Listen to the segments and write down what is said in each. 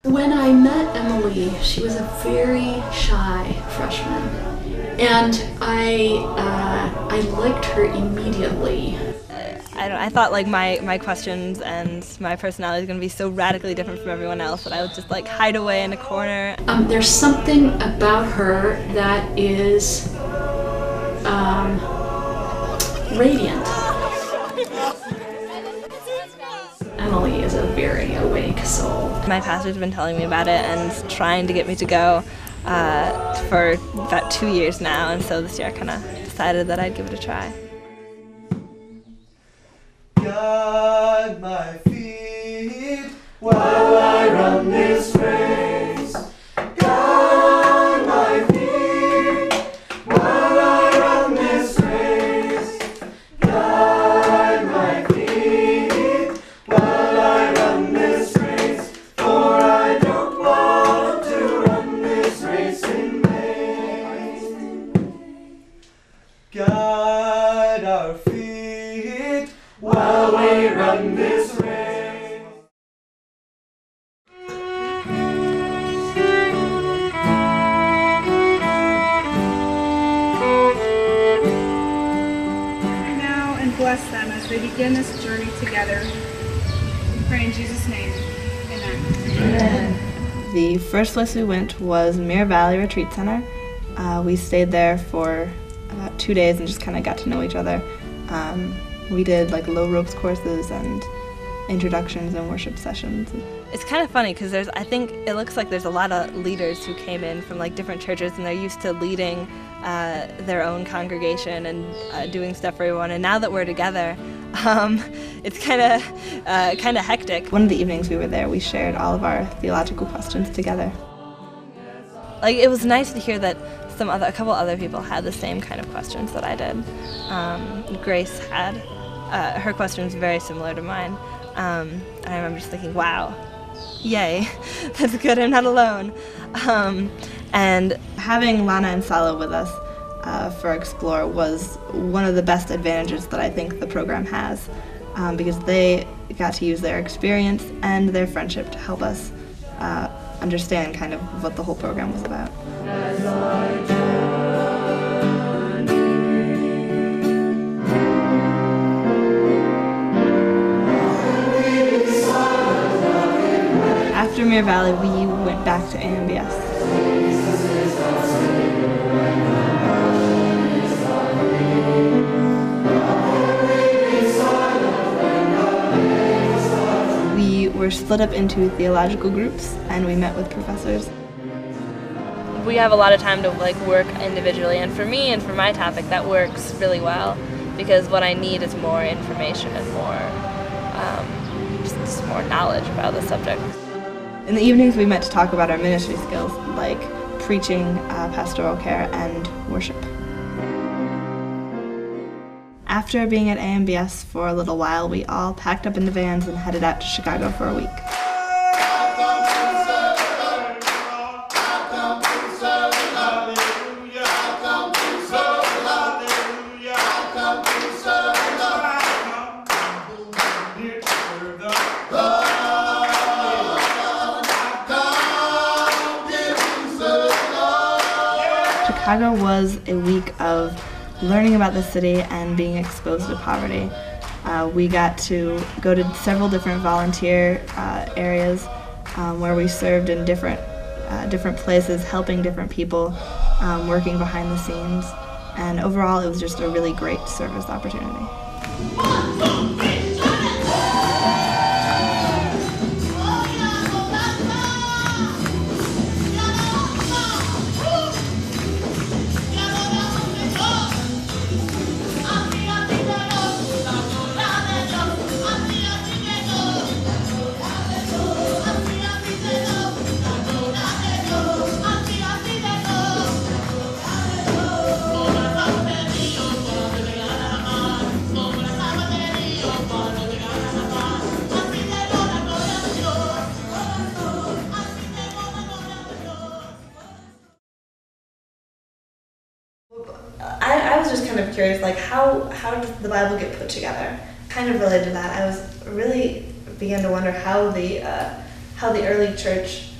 When I met Emily, she was a very shy freshman, and I liked her immediately. I thought like my questions and my personality was going to be so radically different from everyone else that I would just like hide away in a corner. There's something about her that is radiant. Emily is a very awake soul. My pastor's been telling me about it and trying to get me to go for about 2 years now, and so this year I kind of decided that I'd give it a try. Guide my feet while I run this race. Guide my feet while I run this race. Guide my feet while I run this race. For I don't want to run this race in vain. Guide our feet while we run this race. Now and bless them as they begin this journey together. We pray in Jesus' name. Amen. The first place we went was Mirror Valley Retreat Center. We stayed there for about 2 days and just kind of got to know each other. We did like low ropes courses and introductions and worship sessions. It's kind of funny because I think it looks like there's a lot of leaders who came in from like different churches, and they're used to leading their own congregation and doing stuff for everyone. And now that we're together, it's kind of hectic. One of the evenings we were there, we shared all of our theological questions together. Like, it was nice to hear that a couple other people had the same kind of questions that I did. Grace had her questions very similar to mine. And I remember just thinking, wow, yay, that's good, I'm not alone. And having Lana and Sala with us for Explore was one of the best advantages that I think the program has, because they got to use their experience and their friendship to help us understand kind of what the whole program was about. After Mirror Valley, we went back to AMBS. We were split up into theological groups, and we met with professors. We have a lot of time to like work individually, and for me and for my topic, that works really well, because what I need is more information and more, just more knowledge about the subject. In the evenings, we met to talk about our ministry skills, like preaching, pastoral care, and worship. After being at AMBS for a little while, we all packed up into vans and headed out to Chicago for a week. Chicago was a week of learning about the city and being exposed to poverty. We got to go to several different volunteer areas where we served in different places, helping different people, working behind the scenes. And overall, it was just a really great service opportunity. I was just kind of curious, like how did the Bible get put together? Kind of related to that, I was really began to wonder how the early church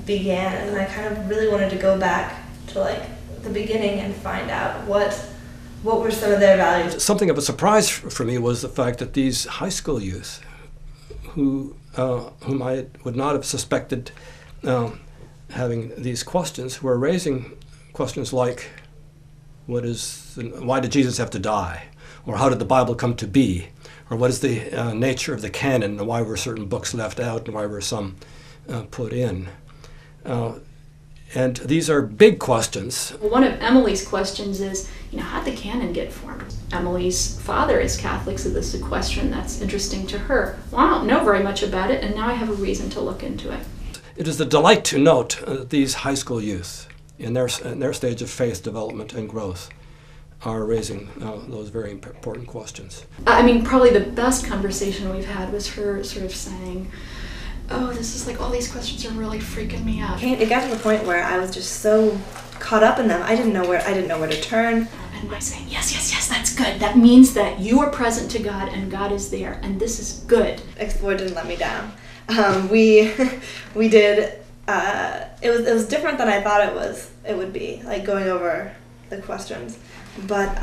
began, and I kind of really wanted to go back to like the beginning and find out what were some of their values. Something of a surprise for me was the fact that these high school youth, whom I would not have suspected having these questions, who are raising questions like, why did Jesus have to die? Or how did the Bible come to be? Or what is the nature of the canon, and why were certain books left out and why were some put in? And these are big questions. Well, one of Emily's questions is, how did the canon get formed? Emily's father is Catholic, so this is a question that's interesting to her. Well, I don't know very much about it, and now I have a reason to look into it. It is a delight to note that these high school youth, in their stage of faith development and growth, are raising those very important questions. Probably the best conversation we've had was her sort of saying, oh, this is like, all these questions are really freaking me out. It got to the point where I was just so caught up in them. I didn't know where to turn. And I saying, yes, that's good. That means that you are present to God and God is there, and this is good. Explore didn't let me down. We did. It was different than I thought it would be, like going over the questions. But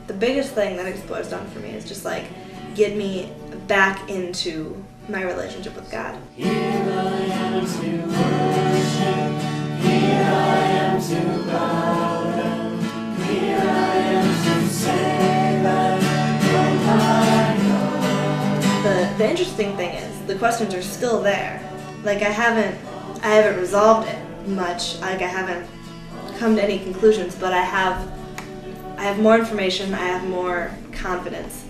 the biggest thing that Explore's done for me is just like get me back into my relationship with God. Here I am to worship, here I am to bow down, here I am to say that you're mine. The interesting thing is the questions are still there. Like I haven't resolved it much. Like I haven't come to any conclusions, but I have more information. I have more confidence